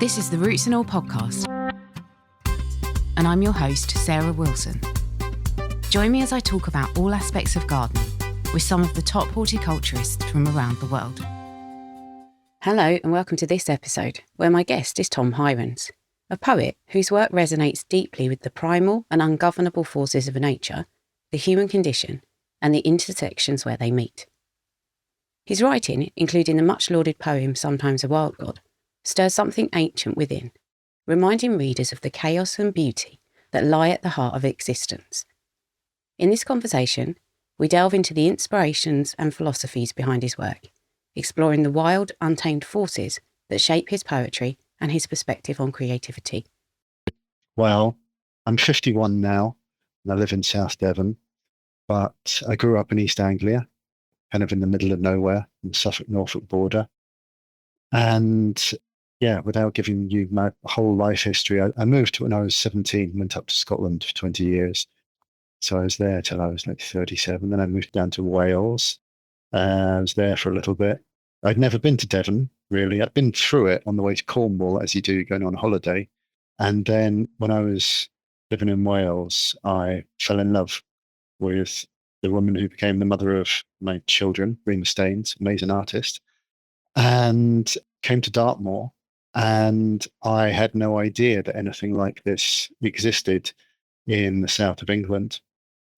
This is the Roots and All podcast, and I'm your host, Sarah Wilson. Join me as I talk about all aspects of gardening with some of the top horticulturists from around the world. Hello and welcome to this episode, where my guest is Tom Hirons, a poet whose work resonates deeply with the primal and ungovernable forces of nature, the human condition, and the intersections where they meet. His writing, including the much-lauded poem Sometimes a Wild God, stirs something ancient within, reminding readers of the chaos and beauty that lie at the heart of existence. In this conversation, we delve into the inspirations and philosophies behind his work, exploring the wild, untamed forces that shape his poetry and his perspective on creativity. Well, I'm 51 now, and I live in South Devon, but I grew up in East Anglia, kind of in the middle of nowhere, on the Suffolk-Norfolk border. And yeah, without giving you my whole life history, I moved when I was 17, went up to Scotland for 20 years. So I was there till I was like 37. Then I moved down to Wales. I was there for a little bit. I'd never been to Devon, really. I'd been through it on the way to Cornwall, as you do going on holiday. And then when I was living in Wales, I fell in love with the woman who became the mother of my children, Rima Staines, amazing artist, and came to Dartmoor. And I had no idea that anything like this existed in the south of England.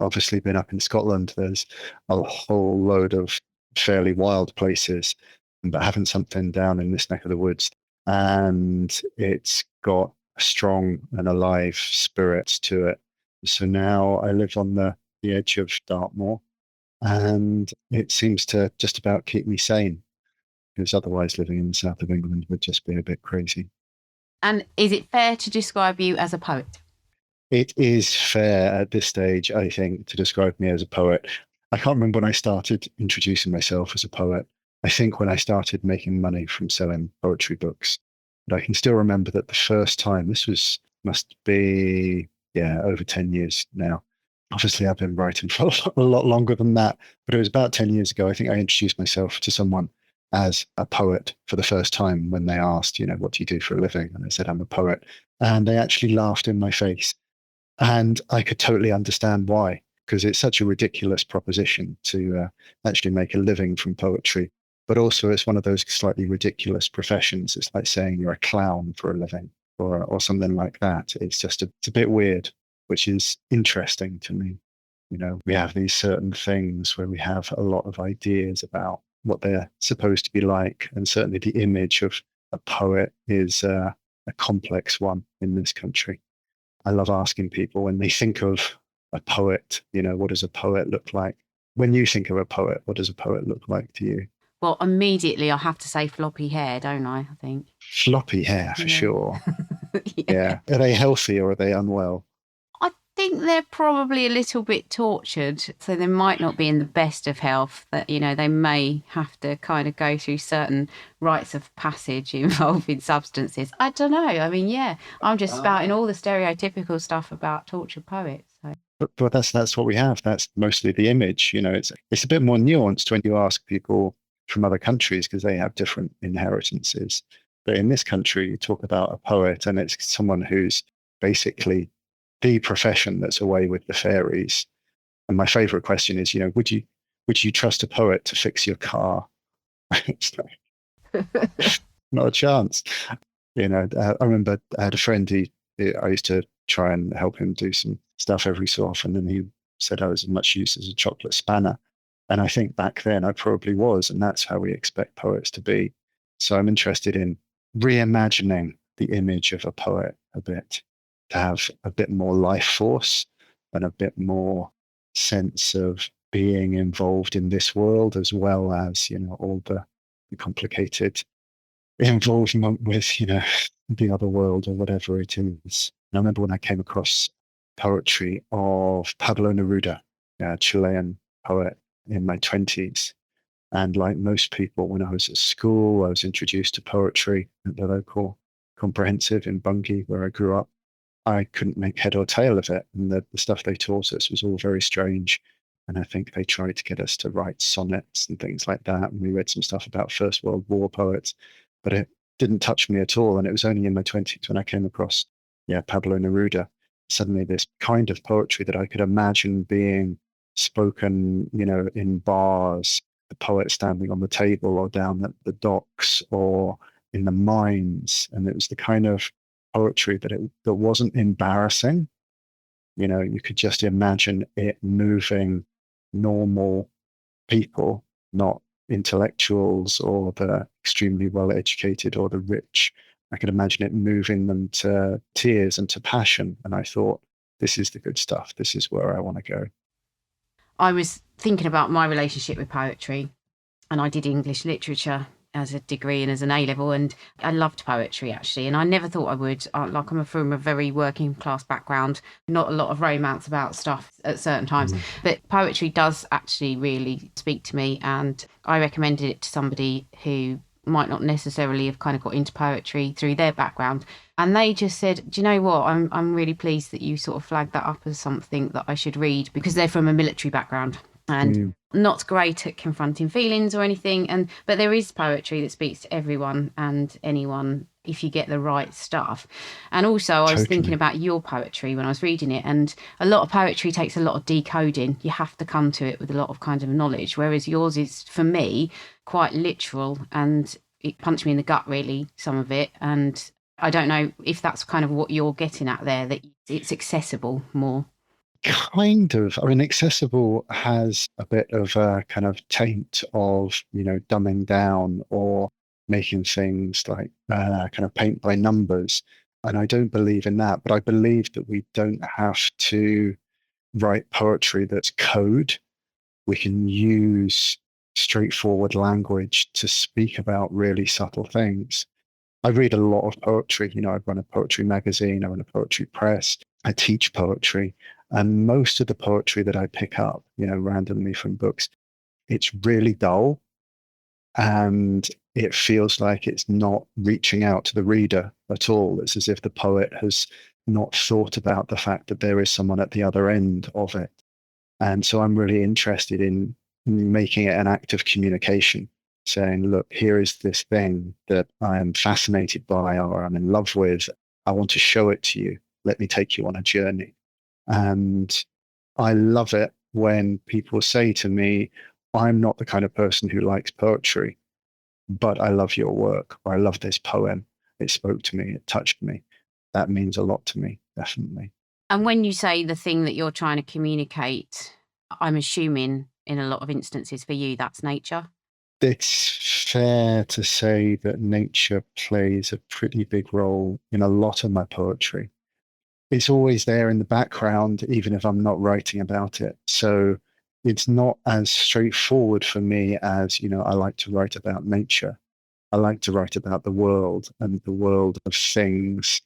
Obviously, been up in Scotland, there's a whole load of fairly wild places, but having something down in this neck of the woods, and it's got a strong and alive spirit to it. So now I live on the edge of Dartmoor, and it seems to just about keep me sane, because otherwise living in the south of England would just be a bit crazy. And is it fair to describe you as a poet? It is fair at this stage, I think, to describe me as a poet. I can't remember when I started introducing myself as a poet. I think when I started making money from selling poetry books. But I can still remember that the first time, must be, over 10 years now. Obviously, I've been writing for a lot longer than that, but it was about 10 years ago. I think I introduced myself to someone as a poet for the first time when they asked, what do you do for a living? And I said, I'm a poet. And they actually laughed in my face. And I could totally understand why, because it's such a ridiculous proposition to actually make a living from poetry. But also it's one of those slightly ridiculous professions. It's like saying you're a clown for a living or something like that. It's a bit weird, which is interesting to me. We have these certain things where we have a lot of ideas about what they're supposed to be like. And certainly the image of a poet is a complex one in this country. I love asking people when they think of a poet, what does a poet look like? When you think of a poet, what does a poet look like to you? Well, immediately I have to say floppy hair, don't I think? Floppy hair, for sure. Yeah. Are they healthy or are they unwell? I think they're probably a little bit tortured, so they might not be in the best of health, that, they may have to kind of go through certain rites of passage involving substances. I don't know. I mean, yeah, I'm just spouting all the stereotypical stuff about tortured poets. So. But that's what we have. That's mostly the image. It's a bit more nuanced when you ask people from other countries because they have different inheritances. But in this country, you talk about a poet and it's someone who's basically the profession that's away with the fairies. And my favorite question is, would you trust a poet to fix your car? Not a chance. I remember I had a friend I used to try and help him do some stuff every so often, and he said I was as much use as a chocolate spanner. And I think back then I probably was, and that's how we expect poets to be. So I'm interested in reimagining the image of a poet a bit, to have a bit more life force and a bit more sense of being involved in this world, as well as, all the complicated involvement with, the other world or whatever it is. And I remember when I came across poetry of Pablo Neruda, a Chilean poet in my 20s. And like most people, when I was at school, I was introduced to poetry at the local comprehensive in Bungay, where I grew up. I couldn't make head or tail of it. And the stuff they taught us was all very strange. And I think they tried to get us to write sonnets and things like that. And we read some stuff about First World War poets. But didn't touch me at all. And it was only in my 20s when I came across, Pablo Neruda. Suddenly this kind of poetry that I could imagine being spoken, in bars, the poet standing on the table or down at the docks or in the mines. And it was the kind of poetry that wasn't embarrassing. You could just imagine it moving normal people, not intellectuals or the extremely well educated or the rich. I could imagine it moving them to tears and to passion. And I thought, this is the good stuff. This is where I want to go. I was thinking about my relationship with poetry, and I did English literature as a degree and as an A-level, and I loved poetry actually, and I never thought I would. I'm from a very working class background, not a lot of romance about stuff at certain times, but poetry does actually really speak to me, and I recommended it to somebody who might not necessarily have kind of got into poetry through their background, and they just said, do you know what, I'm really pleased that you sort of flagged that up as something that I should read, because they're from a military background and not great at confronting feelings or anything, but there is poetry that speaks to everyone and anyone if you get the right stuff. And also I was thinking about your poetry when I was reading it, and a lot of poetry takes a lot of decoding. You have to come to it with a lot of kind of knowledge, whereas yours is, for me, quite literal, and it punched me in the gut really, some of it. And I don't know if that's kind of what you're getting at there, that it's accessible more. Kind of. I mean, accessible has a bit of a kind of taint of, dumbing down or making things like kind of paint by numbers. And I don't believe in that, but I believe that we don't have to write poetry that's code. We can use straightforward language to speak about really subtle things. I read a lot of poetry. I run a poetry magazine, I run a poetry press, I teach poetry. And most of the poetry that I pick up, randomly from books, it's really dull. And it feels like it's not reaching out to the reader at all. It's as if the poet has not thought about the fact that there is someone at the other end of it. And so I'm really interested in making it an act of communication, saying, look, here is this thing that I am fascinated by or I'm in love with. I want to show it to you. Let me take you on a journey. And I love it when people say to me, I'm not the kind of person who likes poetry, but I love your work, or I love this poem. It spoke to me, it touched me. That means a lot to me, definitely. And when you say the thing that you're trying to communicate, I'm assuming in a lot of instances for you, that's nature. It's fair to say that nature plays a pretty big role in a lot of my poetry. It's always there in the background, even if I'm not writing about it. So it's not as straightforward for me as, I like to write about nature. I like to write about the world and the world of things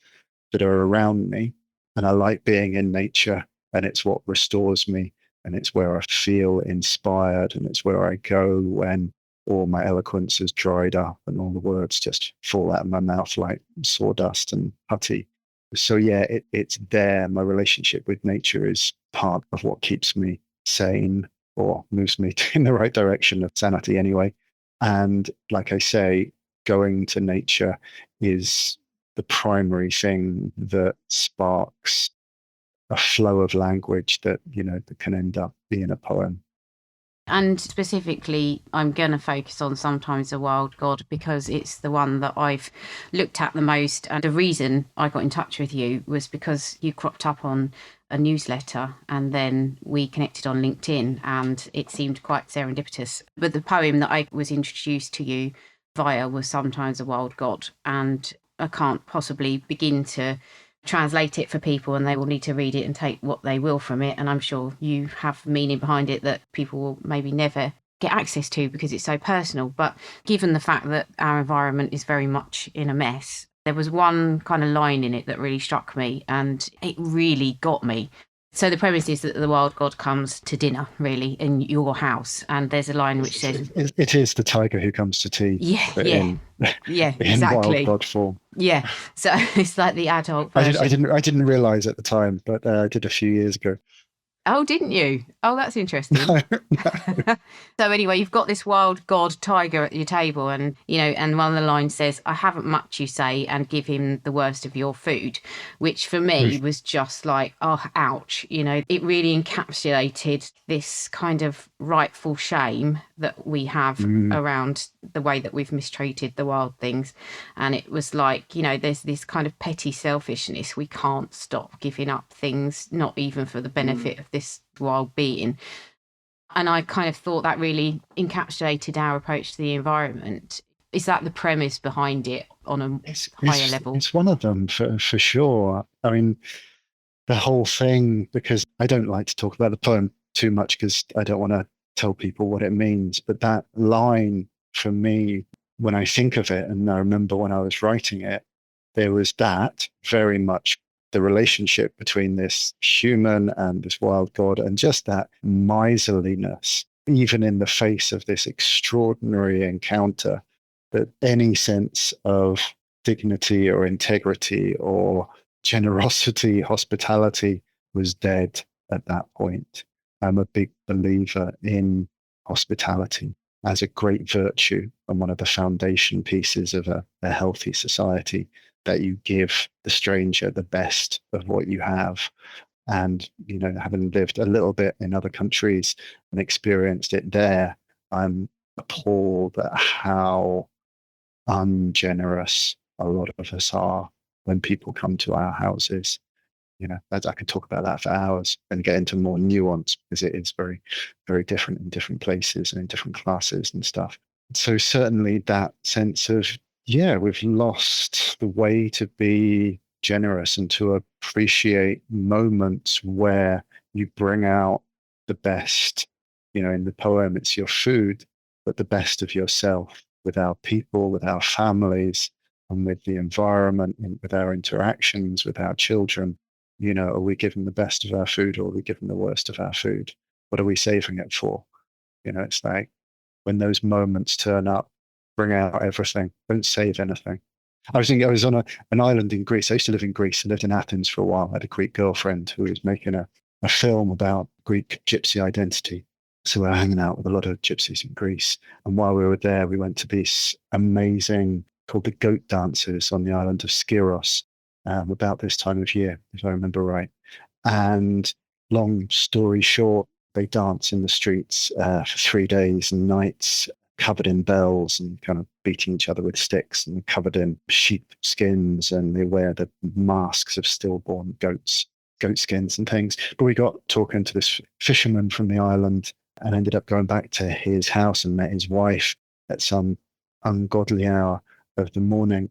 that are around me. And I like being in nature, and it's what restores me. And it's where I feel inspired, and it's where I go when all my eloquence has dried up and all the words just fall out of my mouth like sawdust and putty. So yeah, it's there. My relationship with nature is part of what keeps me sane, or moves me in the right direction of sanity anyway. And like I say, going to nature is the primary thing that sparks a flow of language that, that can end up being a poem. And specifically, I'm going to focus on Sometimes a Wild God because it's the one that I've looked at the most. And the reason I got in touch with you was because you cropped up on a newsletter, and then we connected on LinkedIn, and it seemed quite serendipitous. But the poem that I was introduced to you via was Sometimes a Wild God, and I can't possibly begin to translate it for people, and they will need to read it and take what they will from it. And I'm sure you have meaning behind it that people will maybe never get access to because it's so personal. But given the fact that our environment is very much in a mess, there was one kind of line in it that really struck me, and it really got me. So the premise is that the wild god comes to dinner, really, in your house, and there's a line which says, "It is the tiger who comes to tea." Yeah, in exactly. wild god form. Yeah, so it's like the adult I version. didn't realize at the time, but I did a few years ago. Oh, didn't you? Oh, that's interesting. No, no. So anyway, you've got this wild god tiger at your table, and and one of the lines says, "I haven't much, you say, and give him the worst of your food," which for me was just like, oh, ouch. It really encapsulated this kind of rightful shame that we have Mm, around the way that we've mistreated the wild things. And it was like, there's this kind of petty selfishness. We can't stop giving up things, not even for the benefit of this wild being. And I kind of thought that really encapsulated our approach to the environment. Is that the premise behind it on a it's, higher it's, level? it's one of them for sure. I mean, the whole thing, because I don't like to talk about the poem too much because I don't want to tell people what it means. But that line for me, when I think of it, and I remember when I was writing it, there was that very much the relationship between this human and this wild god, and just that miserliness, even in the face of this extraordinary encounter, that any sense of dignity or integrity or generosity, hospitality was dead at that point. I'm a big believer in hospitality as a great virtue and one of the foundation pieces of a healthy society, that you give the stranger the best of what you have. And, having lived a little bit in other countries and experienced it there, I'm appalled at how ungenerous a lot of us are when people come to our houses. I could talk about that for hours and get into more nuance because it is very, very different in different places and in different classes and stuff. So certainly that sense of, yeah, we've lost the way to be generous and to appreciate moments where you bring out the best. In the poem, it's your food, but the best of yourself with our people, with our families, and with the environment, and with our interactions with our children. Are we giving the best of our food, or are we giving the worst of our food? What are we saving it for? It's like when those moments turn up, bring out everything. Don't save anything. I was on an island in Greece. I used to live in Greece. I lived in Athens for a while. I had a Greek girlfriend who was making a film about Greek gypsy identity. So we were hanging out with a lot of gypsies in Greece. And while we were there, we went to this amazing called the goat dancers on the island of Skiros, about this time of year, if I remember right. And long story short, they dance in the streets for 3 days and nights, covered in bells and kind of beating each other with sticks, and covered in sheep skins, and they wear the masks of stillborn goat skins and things. But we got talking to this fisherman from the island and ended up going back to his house and met his wife at some ungodly hour of the morning.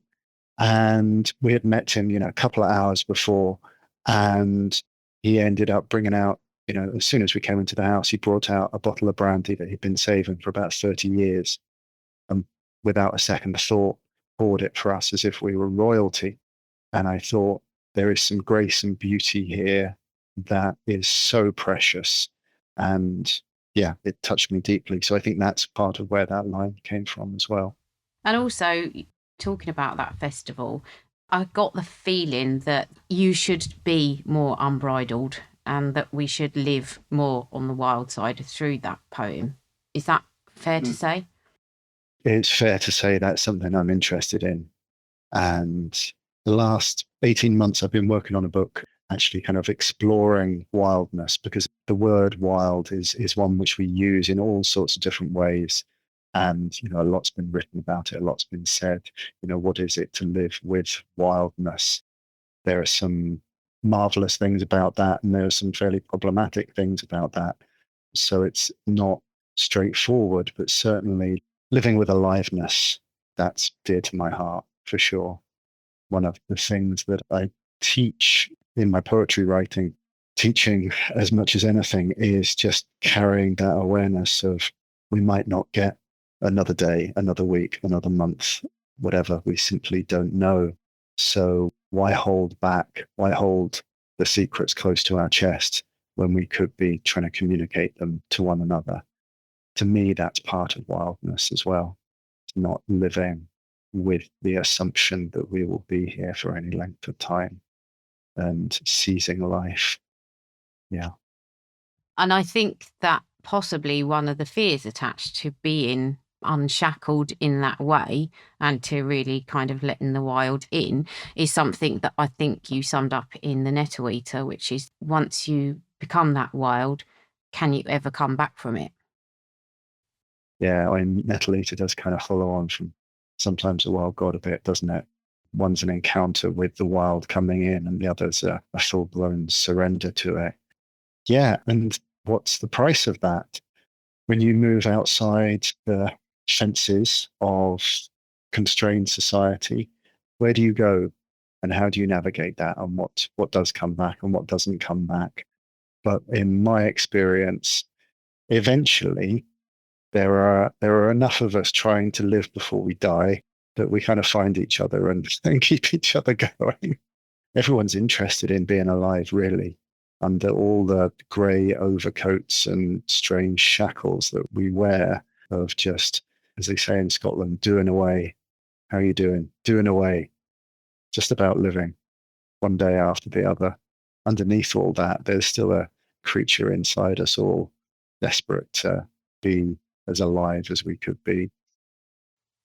And we had met him, a couple of hours before, and he ended up bringing out, as soon as we came into the house, he brought out a bottle of brandy that he'd been saving for about 30 years, and without a second thought, poured it for us as if we were royalty. And I thought, there is some grace and beauty here that is so precious. And yeah, it touched me deeply. So I think that's part of where that line came from as well. And also, talking about that festival, I got the feeling that you should be more unbridled and that we should live more on the wild side through that poem. Is that fair to say? It's fair to say that's something I'm interested in. And the last 18 months, I've been working on a book actually kind of exploring wildness, because the word wild is one which we use in all sorts of different ways. And, a lot's been written about it, a lot's been said. What is it to live with wildness? There are some marvelous things about that, and there are some fairly problematic things about that. So it's not straightforward, but certainly living with aliveness, that's dear to my heart for sure. One of the things that I teach in my poetry writing, teaching as much as anything, is just carrying that awareness of we might not get another day, another week, another month, whatever. We simply don't know. So why hold back? Why hold the secrets close to our chest when we could be trying to communicate them to one another? To me, that's part of wildness as well. Not living with the assumption that we will be here for any length of time, and seizing life. Yeah. And I think that possibly one of the fears attached to being unshackled in that way and to really kind of letting the wild in is something that I think you summed up in The Nettle Eater, which is once you become that wild, can you ever come back from it? Yeah, I mean, Nettle Eater does kind of follow on from sometimes the wild god a bit, doesn't it? One's an encounter with the wild coming in, and the other's a full-blown surrender to it. Yeah, and what's the price of that? When you move outside the fences of constrained society, where do you go, and how do you navigate that, and what does come back and what doesn't come back? But in my experience, eventually there are enough of us trying to live before we die that we kind of find each other and keep each other going. Everyone's interested in being alive, really, under all the grey overcoats and strange shackles that we wear of just, as they say in Scotland, doing away. How are you doing? Doing away. Just about living one day after the other. Underneath all that, there's still a creature inside us all, desperate to be as alive as we could be.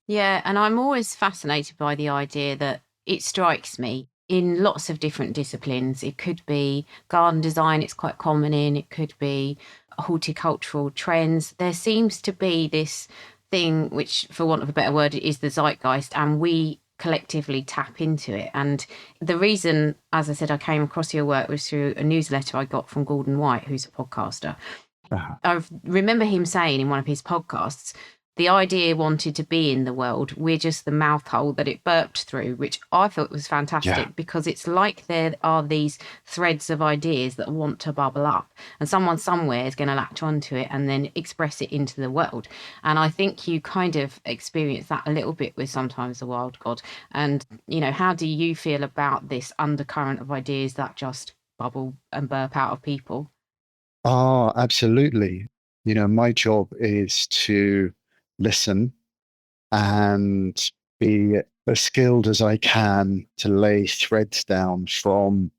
Yeah, and I'm always fascinated by the idea that it strikes me in lots of different disciplines. It could be garden design, it's quite common in, it could be horticultural trends. There seems to be this thing, which, for want of a better word, is the zeitgeist, and we collectively tap into it. And the reason, as I said, I came across your work was through a newsletter I got from Gordon White, who's a podcaster. I remember him saying in one of his podcasts, the idea wanted to be in the world. We're just the mouth hole that it burped through, which I thought was fantastic because it's like there are these threads of ideas that want to bubble up and someone somewhere is going to latch onto it and then express it into the world. And I think you kind of experience that a little bit with Sometimes the Wild God. And, how do you feel about this undercurrent of ideas that just bubble and burp out of people? Oh, absolutely. My job is to listen and be as skilled as I can to lay threads down from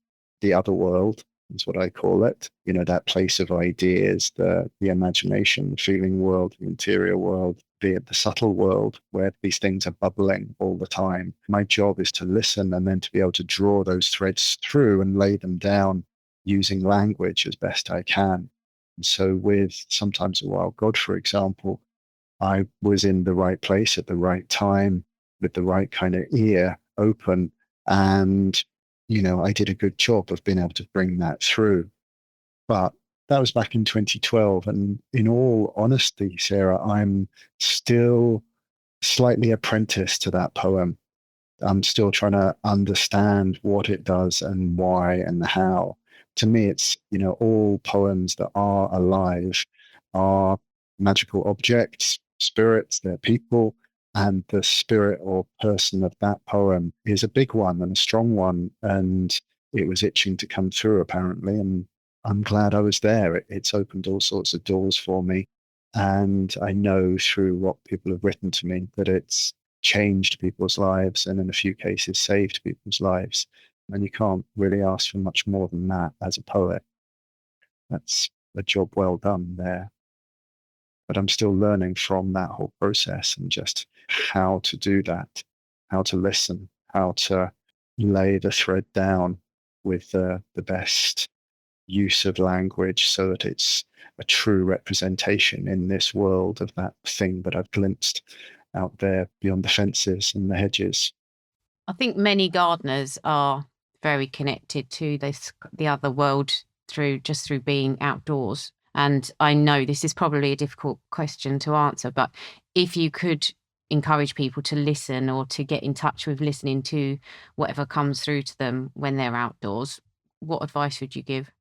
the other world, is what I call it. That place of ideas, the imagination, the feeling world, the interior world, be it the subtle world where these things are bubbling all the time. My job is to listen and then to be able to draw those threads through and lay them down using language as best I can. And so with Sometimes a Wild God, for example, I was in the right place at the right time with the right kind of ear open. And, I did a good job of being able to bring that through. But that was back in 2012. And in all honesty, Sarah, I'm still slightly apprenticed to that poem. I'm still trying to understand what it does and why and how. To me, it's, all poems that are alive are magical objects, spirits, they're people, and the spirit or person of that poem is a big one and a strong one. And it was itching to come through, apparently. And I'm glad I was there. It's opened all sorts of doors for me. And I know through what people have written to me that it's changed people's lives and in a few cases saved people's lives. And you can't really ask for much more than that as a poet. That's a job well done there. But I'm still learning from that whole process and just how to do that, how to listen, how to lay the thread down with the best use of language so that it's a true representation in this world of that thing that I've glimpsed out there beyond the fences and the hedges. I think many gardeners are very connected to the other world through being outdoors. And I know this is probably a difficult question to answer, but if you could encourage people to listen or to get in touch with listening to whatever comes through to them when they're outdoors, what advice would you give?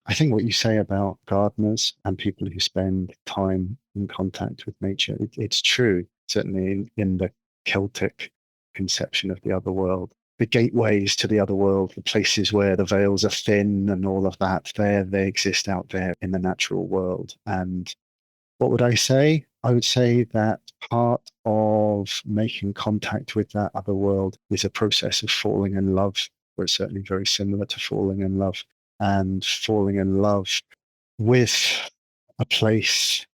I think what you say about gardeners and people who spend time in contact with nature, it's true, certainly in the Celtic conception of the other world. The gateways to the other world, the places where the veils are thin and all of that, they exist out there in the natural world. And what would I say? I would say that part of making contact with that other world is a process of falling in love, or it's certainly very similar to falling in love. And falling in love with a place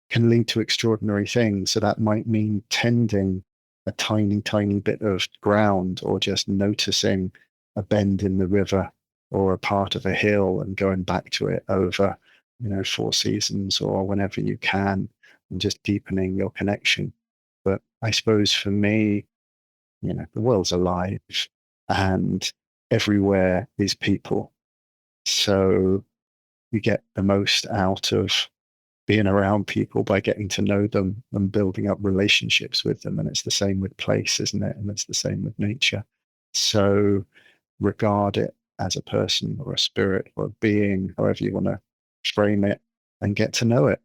can lead to extraordinary things. So that might mean tending a tiny, tiny bit of ground, or just noticing a bend in the river or a part of a hill and going back to it over, 4 seasons or whenever you can, and just deepening your connection. But I suppose for me, the world's alive and everywhere is people. So you get the most out of being around people by getting to know them and building up relationships with them. And it's the same with place, isn't it? And it's the same with nature. So regard it as a person or a spirit or a being, however you want to frame it, and get to know it.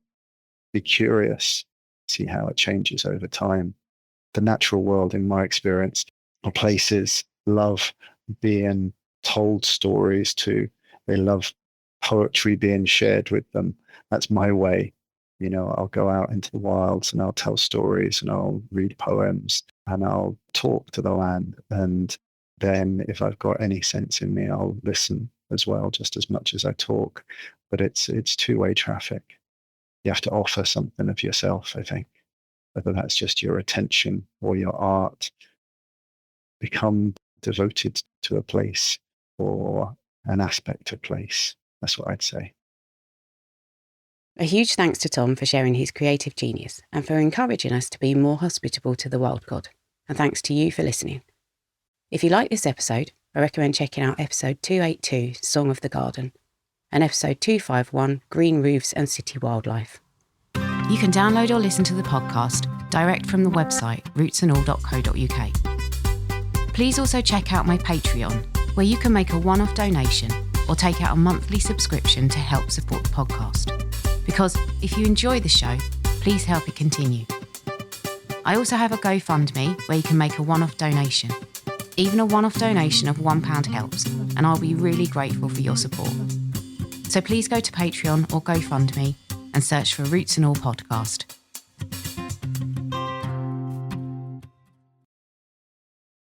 Be curious, see how it changes over time. The natural world, in my experience, or places love being told stories to. They love poetry being shared with them. That's my way. I'll go out into the wilds and I'll tell stories and I'll read poems and I'll talk to the land. And then if I've got any sense in me, I'll listen as well, just as much as I talk. But it's two-way traffic. You have to offer something of yourself, I think, whether that's just your attention or your art. Become devoted to a place or an aspect of place. That's what I'd say. A huge thanks to Tom for sharing his creative genius and for encouraging us to be more hospitable to the wild god. And thanks to you for listening. If you like this episode, I recommend checking out episode 282, Song of the Garden, and episode 251, Green Roofs and City Wildlife. You can download or listen to the podcast direct from the website rootsandall.co.uk. Please also check out my Patreon, where you can make a one-off donation or take out a monthly subscription to help support the podcast. Because if you enjoy the show, please help it continue. I also have a GoFundMe where you can make a one-off donation. Even a one-off donation of £1 helps, and I'll be really grateful for your support. So please go to Patreon or GoFundMe and search for Roots and All Podcast.